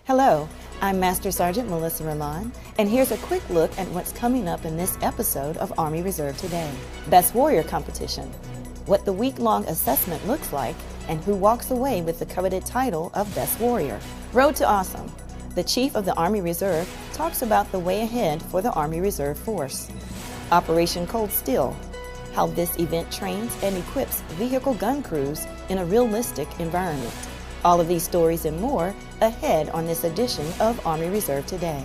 Hello, I'm Master Sergeant Melissa Roland, and here's a quick look at what's coming up in this episode of Army Reserve Today. Best Warrior Competition, what the week-long assessment looks like, and who walks away with the coveted title of Best Warrior. Road to Awesome. The Chief of the Army Reserve talks about the way ahead for the Army Reserve Force. Operation Cold Steel, how this event trains and equips vehicle gun crews in a realistic environment. All of these stories and more ahead on this edition of Army Reserve Today.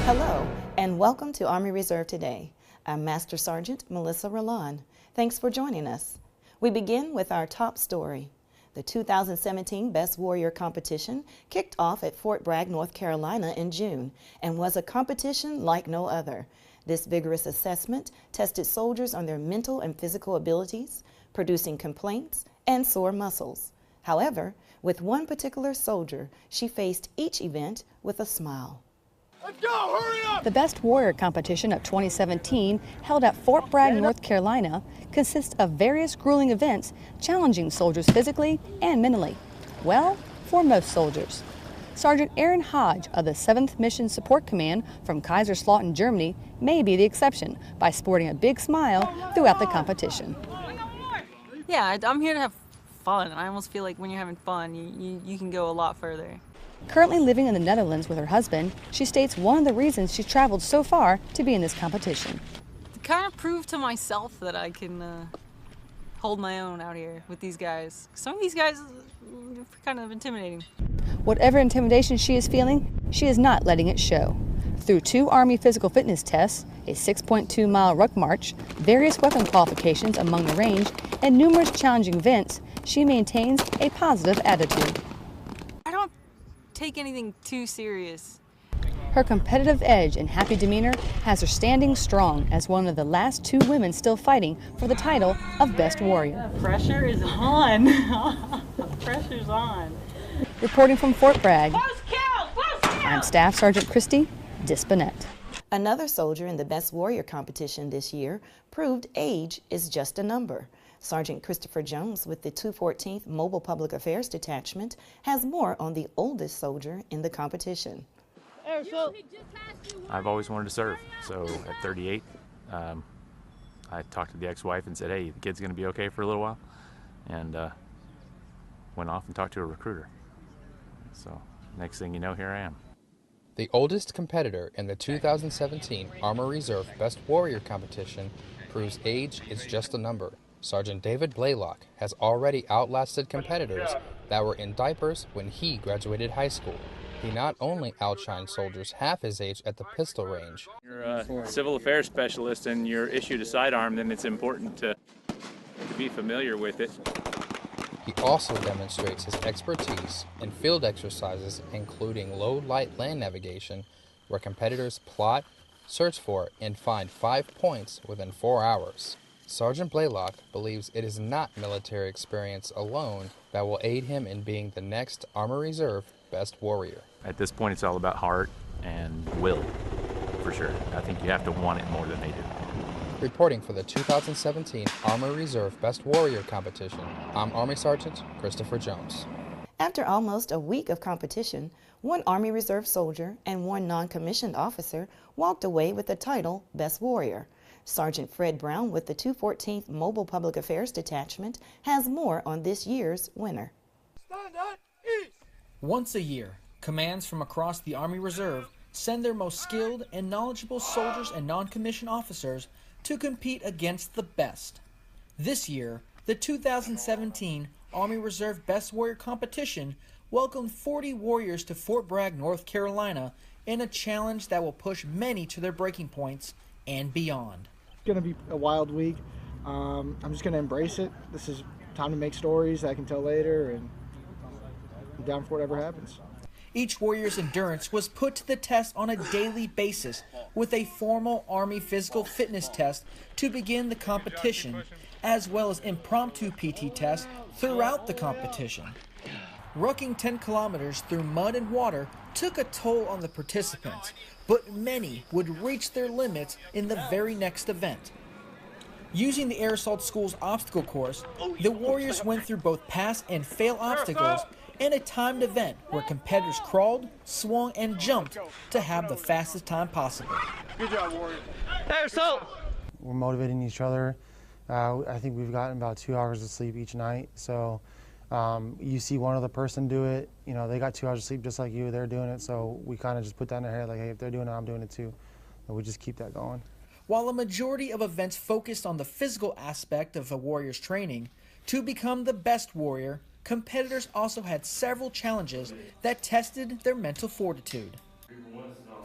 Hello, and welcome to Army Reserve Today. I'm Master Sergeant Melissa Roland. Thanks for joining us. We begin with our top story. The 2017 Best Warrior Competition kicked off at Fort Bragg, North Carolina in June and was a competition like no other. This vigorous assessment tested soldiers on their mental and physical abilities, producing complaints and sore muscles. However, with one particular soldier, she faced each event with a smile. Let's go, hurry up! The Best Warrior Competition of 2017, held at Fort Bragg, North Carolina, consists of various grueling events challenging soldiers physically and mentally. Well, for most soldiers. Sergeant Aaron Hodge of the 7th Mission Support Command from Kaiserslautern, Germany, may be the exception by sporting a big smile throughout the competition. Yeah, I'm here to have fun. I almost feel like when you're having fun, you can go a lot further. Currently living in the Netherlands with her husband, she states one of the reasons she's traveled so far to be in this competition. To kind of prove to myself that I can hold my own out here with these guys. Some of these guys are kind of intimidating. Whatever intimidation she is feeling, she is not letting it show. Through 2 Army physical fitness tests, a 6.2-mile ruck march, various weapon qualifications among the range, and numerous challenging events, she maintains a positive attitude. I don't take anything too serious. Her competitive edge and happy demeanor has her standing strong as one of the last 2 women still fighting for the title of Best Warrior. The pressure is on. The pressure's on. Reporting from Fort Bragg, Close count! Close count! I'm Staff Sergeant Christy Dispinette. Another soldier in the Best Warrior Competition this year proved age is just a number. Sergeant Christopher Jones with the 214th Mobile Public Affairs Detachment has more on the oldest soldier in the competition. I've always wanted to serve, so at 38, I talked to the ex-wife and said, hey, the kid's going to be okay for a little while, and went off and talked to a recruiter. So next thing you know, here I am. The oldest competitor in the 2017 Army Reserve Best Warrior Competition proves age is just a number. Sergeant David Blaylock has already outlasted competitors that were in diapers when he graduated high school. He not only outshined soldiers half his age at the pistol range. You're a civil affairs specialist and you're issued a sidearm, then it's important to be familiar with it. He also demonstrates his expertise in field exercises, including low-light land navigation, where competitors plot, search for, and find 5 points within 4 hours. Sergeant Blaylock believes it is not military experience alone that will aid him in being the next Army Reserve Best Warrior. At this point, it's all about heart and will, for sure. I think you have to want it more than they do. Reporting for the 2017 Army Reserve Best Warrior Competition, I'm Army Sergeant Christopher Jones. After almost a week of competition, 1 Army Reserve soldier and 1 non-commissioned officer walked away with the title Best Warrior. Sergeant Fred Brown with the 214th Mobile Public Affairs Detachment has more on this year's winner. Stand at ease! Once a year, commands from across the Army Reserve send their most skilled and knowledgeable soldiers and non-commissioned officers to compete against the best. This year, the 2017 Army Reserve Best Warrior Competition welcomed 40 warriors to Fort Bragg, North Carolina in a challenge that will push many to their breaking points and beyond. It's going to be a wild week. I'm just going to embrace it. This is time to make stories that I can tell later, and I'm down for whatever happens. Each warrior's endurance was put to the test on a daily basis with a formal Army physical fitness test to begin the competition, as well as impromptu PT tests throughout the competition. Rucking 10 kilometers through mud and water took a toll on the participants, but many would reach their limits in the very next event. Using the Air Assault School's obstacle course, the warriors went through both pass and fail obstacles and a timed event where competitors crawled, swung, and jumped to have the fastest time possible. Good job, Warrior. Hey, Assault! We're motivating each other. I think we've gotten about 2 hours of sleep each night. So you see one other person do it, you know, they got 2 hours of sleep just like you, they're doing it. So we kind of just put that in their head, like, hey, if they're doing it, I'm doing it too. And we just keep that going. While a majority of events focused on the physical aspect of a warrior's training, to become the best warrior, competitors also had several challenges that tested their mental fortitude.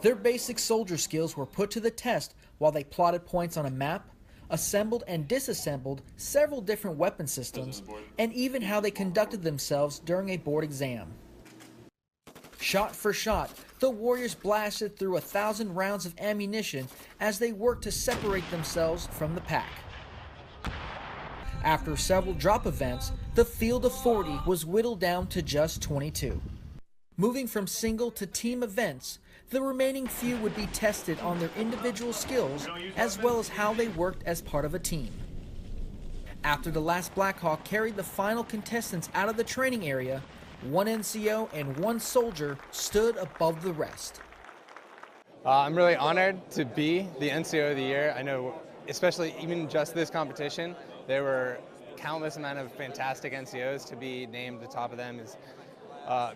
Their basic soldier skills were put to the test while they plotted points on a map, assembled and disassembled several different weapon systems, and even how they conducted themselves during a board exam. Shot for shot, the warriors blasted through 1,000 rounds of ammunition as they worked to separate themselves from the pack. After several drop events, the field of 40 was whittled down to just 22. Moving from single to team events, the remaining few would be tested on their individual skills as well as how they worked as part of a team. After the last Black Hawk carried the final contestants out of the training area, one NCO and one soldier stood above the rest. I'm really honored to be the NCO of the year. I know, especially even just this competition, there were countless amount of fantastic NCOs. To be named the top of them is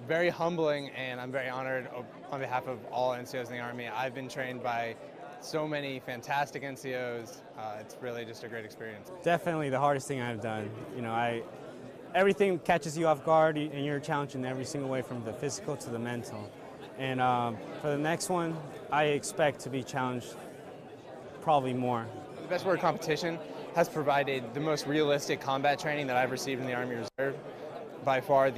very humbling, and I'm very honored on behalf of all NCOs in the Army. I've been trained by so many fantastic NCOs. It's really just a great experience. Definitely the hardest thing I've done. You know, everything catches you off guard, and you're challenged in every single way, from the physical to the mental. And for the next one, I expect to be challenged probably more. The Best Warrior competition has provided the most realistic combat training that I've received in the Army Reserve. By far,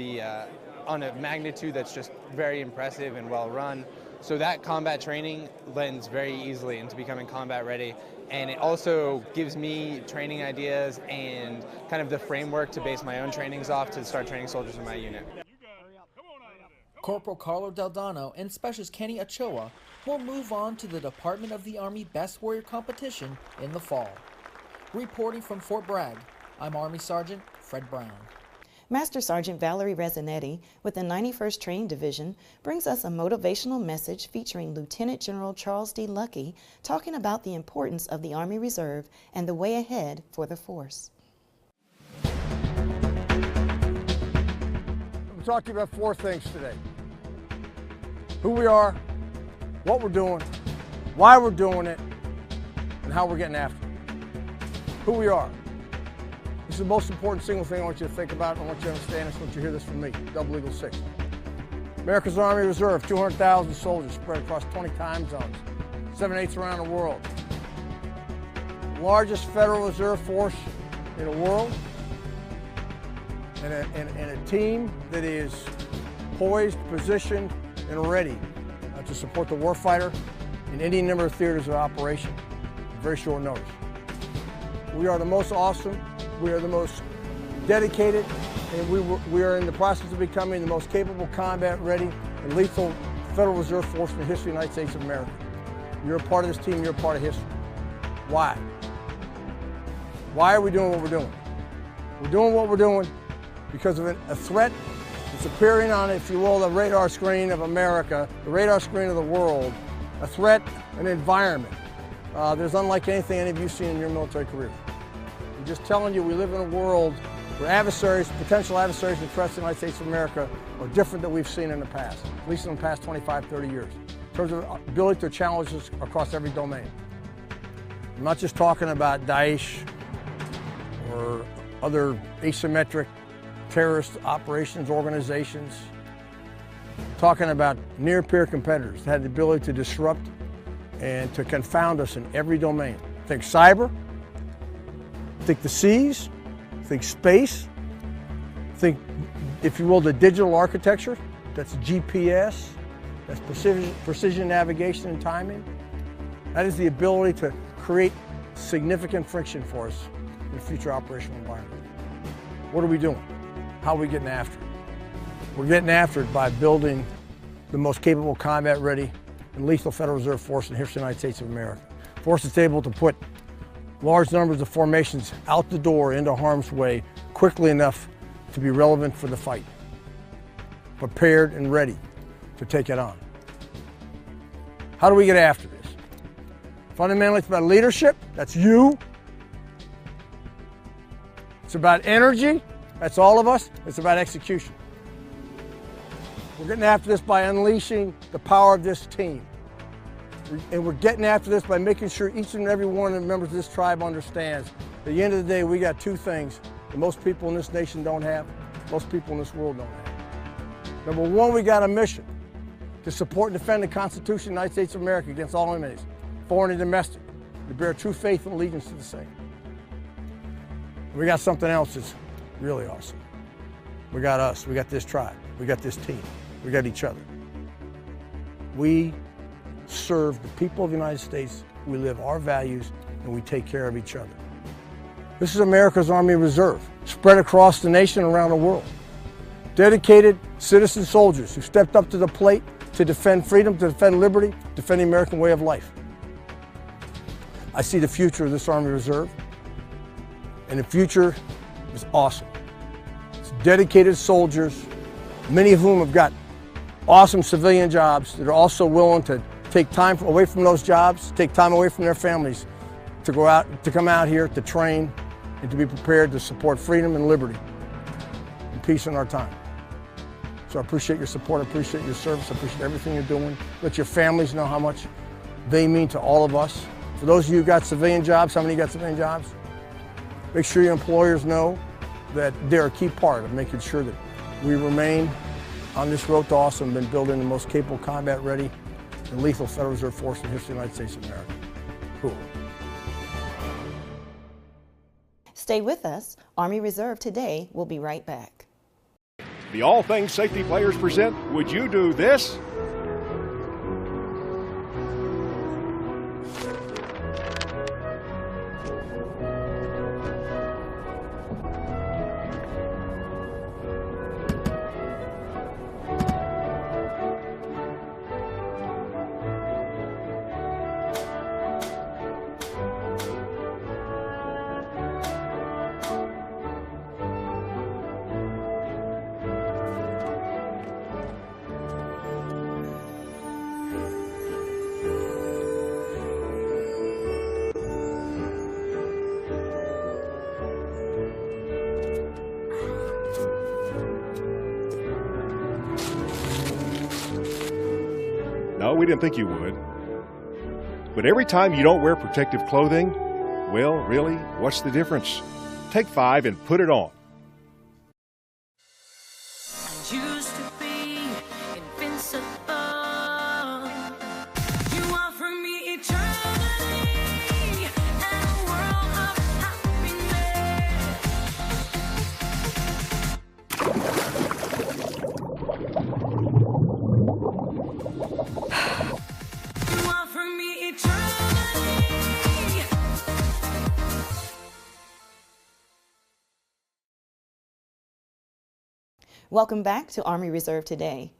on a magnitude that's just very impressive and well run. So that combat training lends very easily into becoming combat ready. And it also gives me training ideas and kind of the framework to base my own trainings off to start training soldiers in my unit. Corporal Carlo Daldano and Specialist Kenny Ochoa will move on to the Department of the Army Best Warrior competition in the fall. Reporting from Fort Bragg, I'm Army Sergeant Fred Brown. Master Sergeant Valerie Rezzanetti with the 91st Training Division brings us a motivational message featuring Lieutenant General Charles D. Luckey talking about the importance of the Army Reserve and the way ahead for the force. I'm going to talk to you about 4 things today. Who we are, what we're doing, why we're doing it, and how we're getting after it. Who we are. This is the most important single thing I want you to think about, and I want you to understand this once you hear this from me, Double Eagle 6. America's Army Reserve, 200,000 soldiers spread across 20 time zones, 7/8 around the world. Largest Federal Reserve force in the world, and a team that is poised, positioned, and ready to support the warfighter in any number of theaters of operation at very short notice. We are the most awesome, we are the most dedicated, and we are in the process of becoming the most capable, combat-ready, and lethal Federal Reserve Force in the history of the United States of America. You're a part of this team, you're a part of history. Why? Why are we doing what we're doing? We're doing what we're doing because of a threat that's appearing on, if you will, the radar screen of America, the radar screen of the world, a threat, an environment that's unlike anything any of you have seen in your military career. I'm just telling you, we live in a world where adversaries, potential adversaries and threats in the United States of America are different than we've seen in the past, at least in the past 25, 30 years, in terms of ability to challenge us across every domain. I'm not just talking about Daesh or other asymmetric terrorist operations organizations, I'm talking about near-peer competitors that had the ability to disrupt and to confound us in every domain. Think cyber, think the seas, think space, think, if you will, the digital architecture. That's GPS, that's precision navigation and timing. That is the ability to create significant friction for us in the future operational environment. What are we doing? How are we getting after it? We're getting after it by building the most capable, combat-ready, and lethal Federal Reserve Force in the history of the United States of America. Force that's able to put large numbers of formations out the door into harm's way quickly enough to be relevant for the fight. prepared and ready to take it on. How do we get after this? Fundamentally, it's about leadership. That's you. It's about energy. That's all of us. It's about execution. We're getting after this by unleashing the power of this team. And we're getting after this by making sure each and every one of the members of this tribe understands at the end of the day, we got two things that most people in this nation don't have, most people in this world don't have. Number one, we got a mission to support and defend the Constitution of the United States of America against all enemies, foreign and domestic, to bear true faith and allegiance to the same. We got something else that's really awesome. We got us, we got this tribe, we got this team, we got each other. We serve the people of the United States, we live our values, and we take care of each other. This is America's Army Reserve, spread across the nation and around the world. Dedicated citizen soldiers who stepped up to the plate to defend freedom, to defend liberty, defend the American way of life. I see the future of this Army Reserve, and the future is awesome. It's dedicated soldiers, many of whom have got awesome civilian jobs that are also willing to take time away from those jobs, take time away from their families to go out, to come out here to train and to be prepared to support freedom and liberty and peace in our time. So I appreciate your support, I appreciate your service, I appreciate everything you're doing. Let your families know how much they mean to all of us. For those of you who got civilian jobs, how many got civilian jobs? Make sure your employers know that they're a key part of making sure that we remain on this road to awesome and building the most capable, combat-ready, and lethal Federal Reserve Force in the history of the United States of America. Cool. Stay with us. Army Reserve Today will be right back. The All Things Safety Players present Would You Do This? No, we didn't think you would. But every time you don't wear protective clothing, well, really, what's the difference? Take 5 and put it on. Used to be invincible. You offer me eternity and a world of You offer me eternity. Welcome back to Army Reserve Today.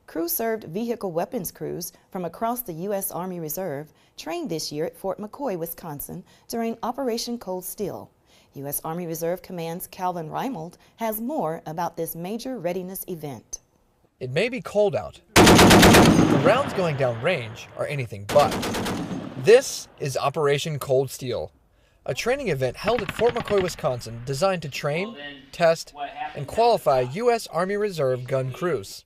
Crew-served vehicle weapons crews from across the U.S. Army Reserve trained this year at Fort McCoy, Wisconsin during Operation Cold Steel. U.S. Army Reserve Command's Calvin Reimold has more about this major readiness event. It may be cold out. The rounds going down range are anything but. This is Operation Cold Steel, a training event held at Fort McCoy, Wisconsin, designed to train, test, and qualify U.S. Army Reserve gun crews.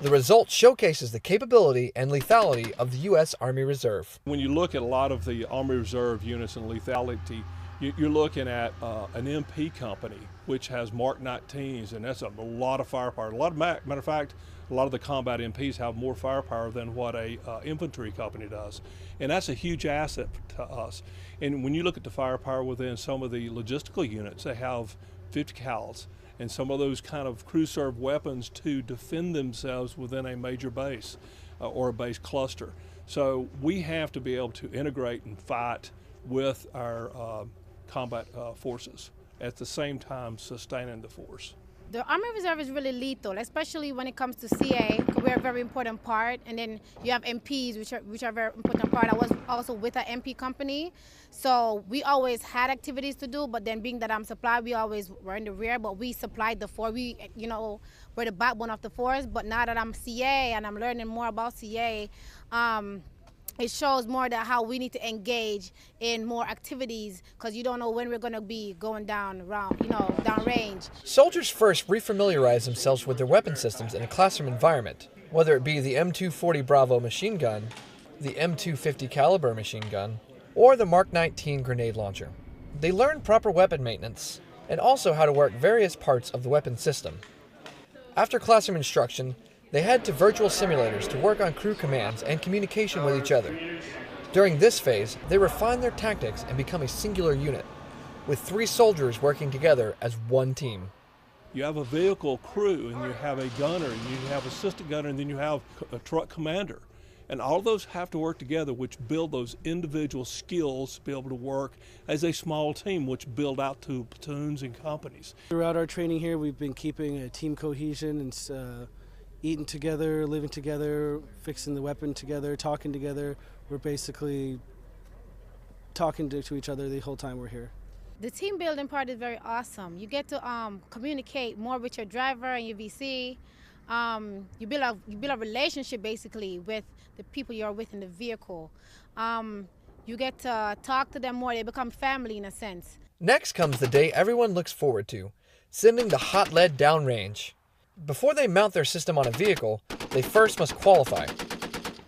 The result showcases the capability and lethality of the U.S. Army Reserve. When you look at a lot of the Army Reserve units and lethality, you're looking at an MP company, which has Mark 19s, and that's a lot of firepower. Matter of fact, a lot of the combat MPs have more firepower than what a infantry company does. And that's a huge asset to us. And when you look at the firepower within some of the logistical units, they have 50 cals and some of those kind of crew-served weapons to defend themselves within a major base or a base cluster. So we have to be able to integrate and fight with our combat forces at the same time sustaining the force. The Army Reserve is really lethal, especially when it comes to CA. We're a very important part, and then you have MPs, which are a very important part. I was also with an MP company, so we always had activities to do. But then, being that I'm supply, we always were in the rear, but we supplied the force. We, we're the backbone of the force. But now that I'm CA and I'm learning more about CA, it shows more that how we need to engage in more activities, because you don't know when we're going to be going down range. Soldiers first refamiliarize themselves with their weapon systems in a classroom environment, whether it be the M240 Bravo machine gun, the M250 caliber machine gun, or the Mark 19 grenade launcher. They learn proper weapon maintenance and also how to work various parts of the weapon system. After classroom instruction, they head to virtual simulators to work on crew commands and communication with each other. During this phase, they refine their tactics and become a singular unit, with 3 soldiers working together as one team. You have a vehicle crew, and you have a gunner, and you have assistant gunner, and then you have a truck commander. And all of those have to work together, which build those individual skills to be able to work as a small team, which build out to platoons and companies. Throughout our training here, we've been keeping a team cohesion and eating together, living together, fixing the weapon together, talking together. We're basically talking to each other the whole time we're here. The team building part is very awesome. You get to communicate more with your driver and your VC. You build a relationship basically with the people you're with in the vehicle. You get to talk to them more. They become family in a sense. Next comes the day everyone looks forward to, sending the hot lead downrange. Before they mount their system on a vehicle, they first must qualify.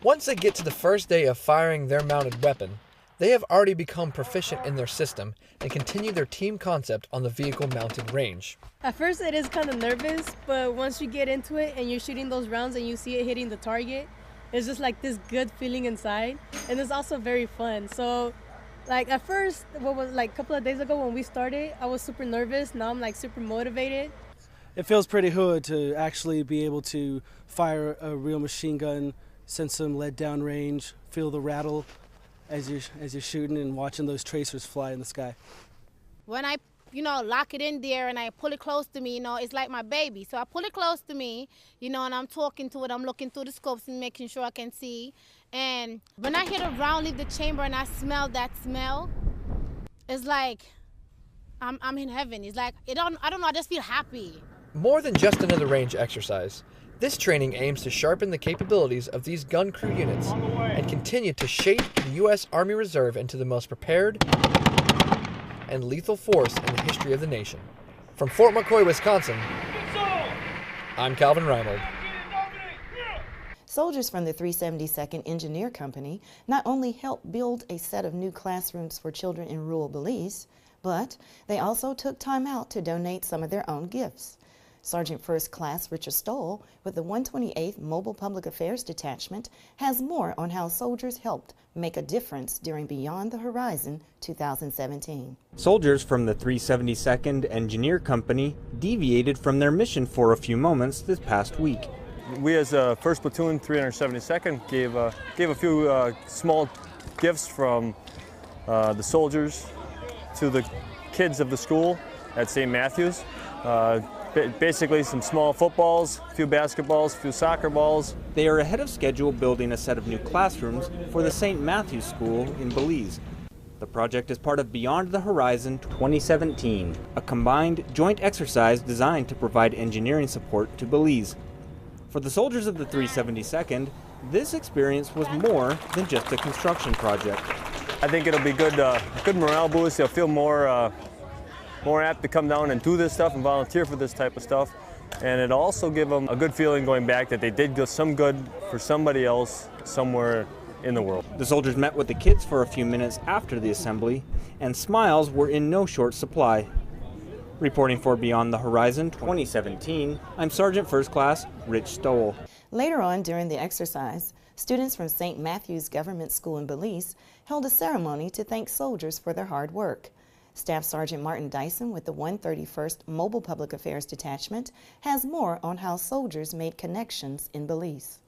Once they get to the first day of firing their mounted weapon, they have already become proficient in their system and continue their team concept on the vehicle mounted range. At first it is kind of nervous, but once you get into it and you're shooting those rounds and you see it hitting the target, it's just like this good feeling inside, and it's also very fun. So like at first, a couple of days ago when we started, I was super nervous. Now I'm like super motivated. It feels pretty good to actually be able to fire a real machine gun, send some lead down range, feel the rattle as you're shooting and watching those tracers fly in the sky. When I, lock it in there and I pull it close to me, it's like my baby. So I pull it close to me, and I'm talking to it. I'm looking through the scopes and making sure I can see. And when I hear the round leave the chamber and I smell that smell, it's like I'm in heaven. It's like I don't know. I just feel happy. More than just another range exercise, this training aims to sharpen the capabilities of these gun crew units and continue to shape the U.S. Army Reserve into the most prepared and lethal force in the history of the nation. From Fort McCoy, Wisconsin, I'm Calvin Reimold. Soldiers from the 372nd Engineer Company not only helped build a set of new classrooms for children in rural Belize, but they also took time out to donate some of their own gifts. Sergeant First Class Richard Stoll with the 128th Mobile Public Affairs Detachment has more on how soldiers helped make a difference during Beyond the Horizon 2017. Soldiers from the 372nd Engineer Company deviated from their mission for a few moments this past week. We as a 1st Platoon 372nd gave a few small gifts from the soldiers to the kids of the school at St. Matthew's. Basically some small footballs, a few basketballs, a few soccer balls. They are ahead of schedule building a set of new classrooms for the St. Matthew's School in Belize. The project is part of Beyond the Horizon 2017, a combined joint exercise designed to provide engineering support to Belize. For the soldiers of the 372nd, this experience was more than just a construction project. I think it'll be good morale boost. They'll feel more apt to come down and do this stuff and volunteer for this type of stuff. And it'll also give them a good feeling going back that they did some good for somebody else somewhere in the world. The soldiers met with the kids for a few minutes after the assembly, and smiles were in no short supply. Reporting for Beyond the Horizon 2017, I'm Sergeant First Class Rich Stoll. Later on during the exercise, students from St. Matthew's Government School in Belize held a ceremony to thank soldiers for their hard work. Staff Sergeant Martin Dyson with the 131st Mobile Public Affairs Detachment has more on how soldiers made connections in Belize.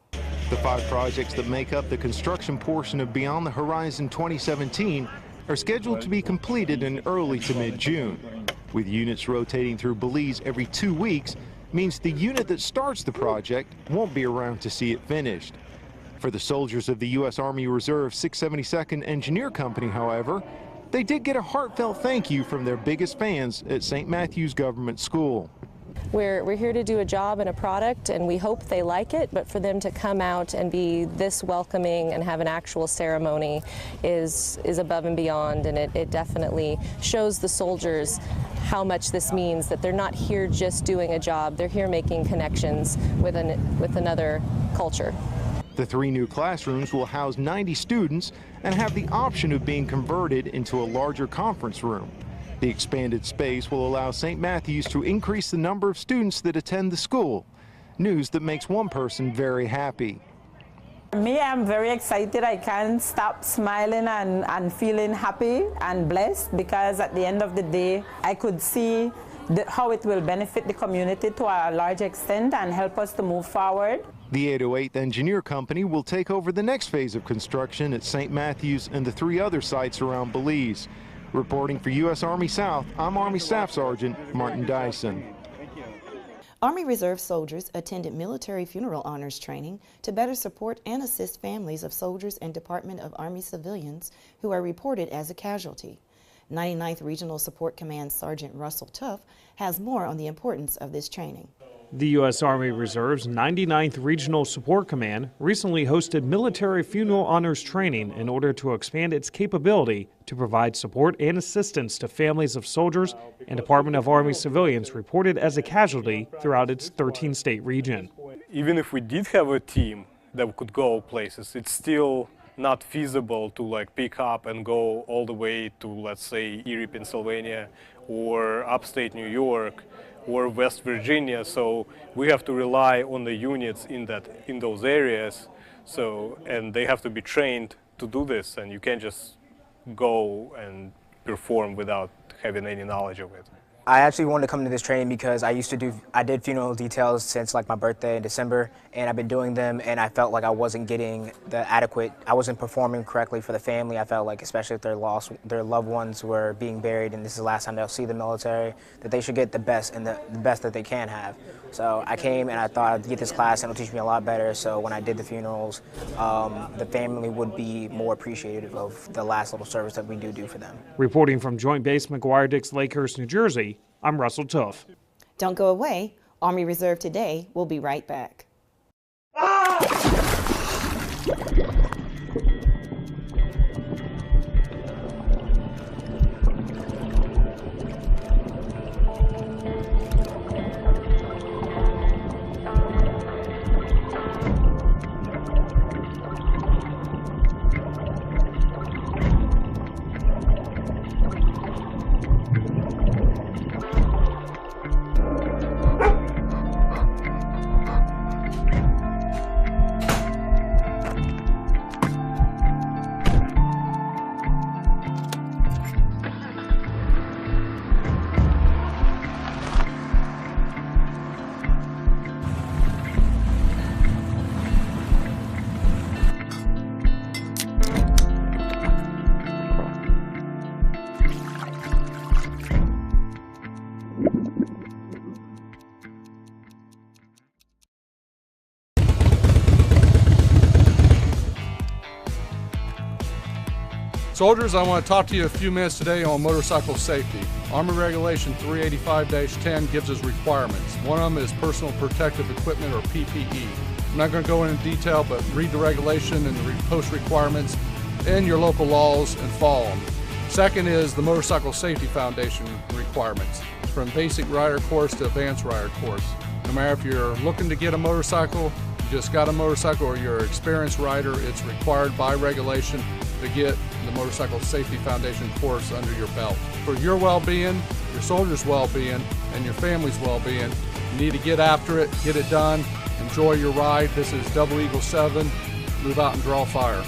The 5 projects that make up the construction portion of Beyond the Horizon 2017 are scheduled to be completed in early to mid-June. With units rotating through Belize every 2 weeks, means the unit that starts the project won't be around to see it finished. For the soldiers of the U.S. Army Reserve 672nd Engineer Company, however, they did get a heartfelt thank you from their biggest fans at St. Matthew's Government School. We're here to do a job and a product, and we hope they like it, but for them to come out and be this welcoming and have an actual ceremony is above and beyond, and it definitely shows the soldiers how much this means, that they're not here just doing a job, they're here making connections with another culture. The 3 new classrooms will house 90 students and have the option of being converted into a larger conference room. The expanded space will allow St. Matthew's to increase the number of students that attend the school, news that makes one person very happy. Me, I'm very excited. I can't stop smiling and feeling happy and blessed, because at the end of the day, I could see how it will benefit the community to a large extent and help us to move forward. The 808th Engineer Company will take over the next phase of construction at St. Matthew's and the 3 other sites around Belize. Reporting for U.S. Army South, I'm Army Staff Sergeant Martin Dyson. Army Reserve soldiers attended military funeral honors training to better support and assist families of soldiers and Department of Army civilians who are reported as a casualty. 99th Regional Support Command Sergeant Russell Tuff has more on the importance of this training. The U.S. Army Reserve's 99th Regional Support Command recently hosted military funeral honors training in order to expand its capability to provide support and assistance to families of soldiers and Department of Army civilians reported as a casualty throughout its 13-state region. Even if we did have a team that could go places, it's still not feasible to pick up and go all the way to, let's say, Erie, Pennsylvania, or upstate New York, or West Virginia. So we have to rely on the units in those areas. And they have to be trained to do this, and you can't just go and perform without having any knowledge of it. I actually wanted to come to this training because I did funeral details since my birthday in December, and I've been doing them, and I felt like I wasn't getting I wasn't performing correctly for the family. I felt like, especially if their loved ones were being buried and this is the last time they'll see the military, that they should get the best and the best that they can have. So I came and I thought I'd get this class and it'll teach me a lot better, so when I did the funerals, the family would be more appreciative of the last little service that we do for them. Reporting from Joint Base McGuire-Dix Lakehurst, New Jersey, I'm Russell Tuff. Don't go away. Army Reserve Today will be right back. Soldiers, I want to talk to you a few minutes today on motorcycle safety. Army Regulation 385-10 gives us requirements. One of them is personal protective equipment, or PPE. I'm not going to go into detail, but read the regulation and the post requirements in your local laws and follow them. Second is the Motorcycle Safety Foundation requirements, from basic rider course to advanced rider course. No matter if you're looking to get a motorcycle, you just got a motorcycle, or you're an experienced rider, it's required by regulation to get the Motorcycle Safety Foundation course under your belt. For your well-being, your soldiers' well-being, and your family's well-being, you need to get after it, get it done, enjoy your ride. This is Double Eagle 7. Move out and draw fire.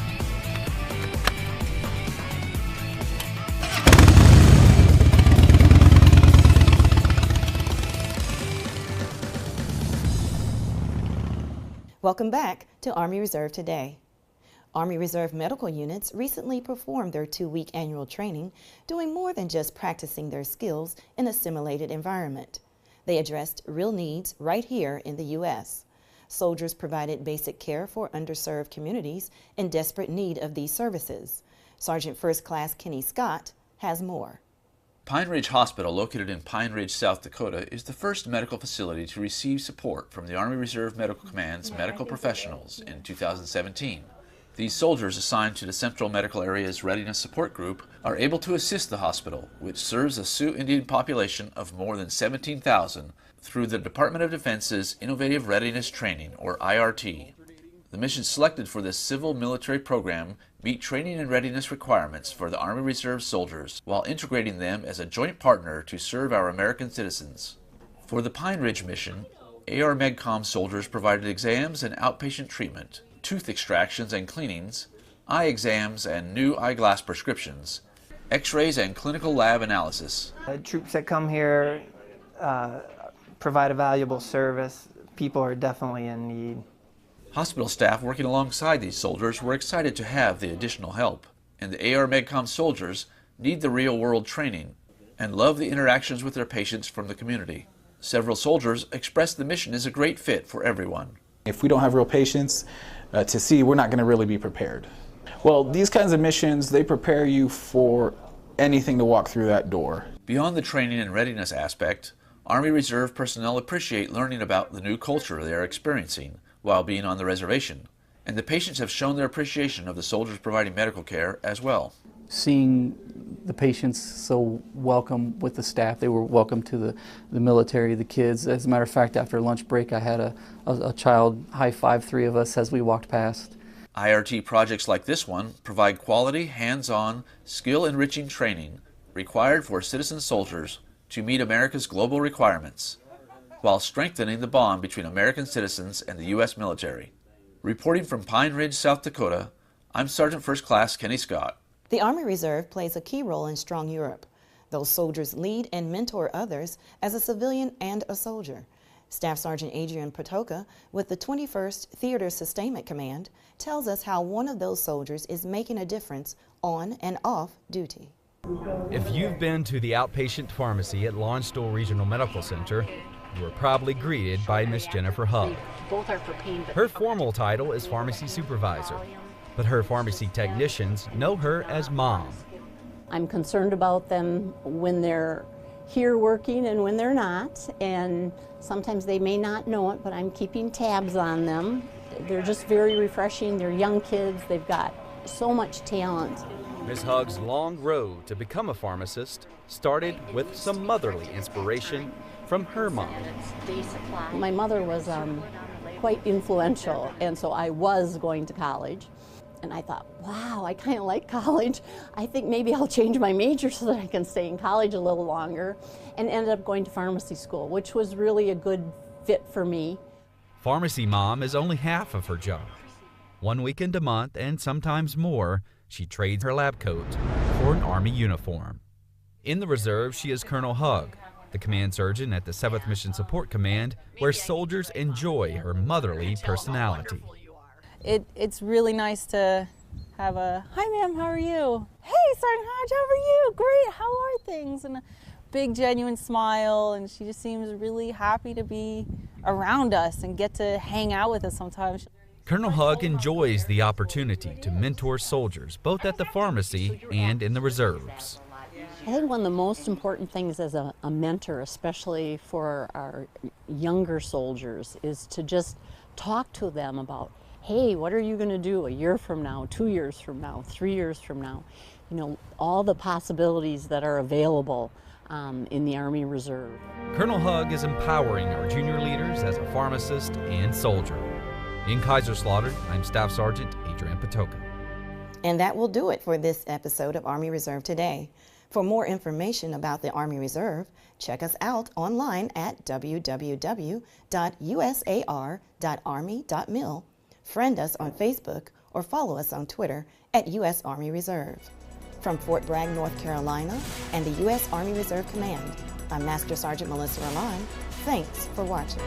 Welcome back to Army Reserve Today. Army Reserve medical units recently performed their 2-week annual training, doing more than just practicing their skills in a simulated environment. They addressed real needs right here in the U.S. Soldiers provided basic care for underserved communities in desperate need of these services. Sergeant First Class Kenny Scott has more. Pine Ridge Hospital, located in Pine Ridge, South Dakota, is the first medical facility to receive support from the Army Reserve Medical Command's medical professionals in 2017. These soldiers assigned to the Central Medical Area's Readiness Support Group are able to assist the hospital, which serves a Sioux Indian population of more than 17,000, through the Department of Defense's Innovative Readiness Training, or IRT. The missions selected for this civil military program meet training and readiness requirements for the Army Reserve soldiers while integrating them as a joint partner to serve our American citizens. For the Pine Ridge mission, AR MedCom soldiers provided exams and outpatient treatment, tooth extractions and cleanings, eye exams and new eyeglass prescriptions, x-rays and clinical lab analysis. Troops that come here provide a valuable service. People are definitely in need. Hospital staff working alongside these soldiers were excited to have the additional help, and the AR MedCom soldiers need the real-world training and love the interactions with their patients from the community. Several soldiers expressed the mission is a great fit for everyone. If we don't have real patients to see, we're not going to really be prepared. Well, these kinds of missions, they prepare you for anything to walk through that door. Beyond the training and readiness aspect, Army Reserve personnel appreciate learning about the new culture they are experiencing while being on the reservation, and the patients have shown their appreciation of the soldiers providing medical care as well. Seeing the patients so welcome with the staff, they were welcome to the military, the kids. As a matter of fact, after lunch break, I had a child high-five 3 of us as we walked past. IRT projects like this one provide quality, hands-on, skill-enriching training required for citizen soldiers to meet America's global requirements, while strengthening the bond between American citizens and the U.S. military. Reporting from Pine Ridge, South Dakota, I'm Sergeant First Class Kenny Scott. The Army Reserve plays a key role in Strong Europe. Those soldiers lead and mentor others as a civilian and a soldier. Staff Sergeant Adrian Potoka with the 21st Theater Sustainment Command tells us how one of those soldiers is making a difference on and off duty. If you've been to the outpatient pharmacy at Lawnsville Regional Medical Center, you were probably greeted by Miss Jennifer Hugg. Both are for pain. Her formal title is pharmacy supervisor, but her pharmacy technicians know her as Mom. I'm concerned about them when they're here working and when they're not, and sometimes they may not know it, but I'm keeping tabs on them. They're just very refreshing. They're young kids. They've got so much talent. Ms. Hugg's long road to become a pharmacist started with some motherly inspiration from her mom. My mother was quite influential, and so I was going to college. And I thought, wow, I kind of like college. I think maybe I'll change my major so that I can stay in college a little longer, and ended up going to pharmacy school, which was really a good fit for me. Pharmacy mom is only half of her job. 1 weekend a month, and sometimes more, she trades her lab coat for an Army uniform. In the reserve, she is Colonel Hugg, the command surgeon at the 7th Mission Support Command, where soldiers enjoy her motherly personality. It's really nice to have a, hi ma'am, how are you? Hey Sergeant Hodge, how are you? Great, how are things? And a big genuine smile, and she just seems really happy to be around us and get to hang out with us sometimes. Colonel Hugg enjoys the opportunity to mentor soldiers both at the pharmacy and in the reserves. I think one of the most important things as a mentor, especially for our younger soldiers, is to just talk to them about, hey, what are you going to do a year from now, 2 years from now, 3 years from now? You know, all the possibilities that are available in the Army Reserve. Colonel Hugg is empowering our junior leaders as a pharmacist and soldier. In Kaiserslautern, I'm Staff Sergeant Adrian Potoka. And that will do it for this episode of Army Reserve Today. For more information about the Army Reserve, check us out online at www.usar.army.mil. Friend us on Facebook or follow us on Twitter at U.S. Army Reserve. From Fort Bragg, North Carolina, and the U.S. Army Reserve Command, I'm Master Sergeant Melissa Roland. Thanks for watching.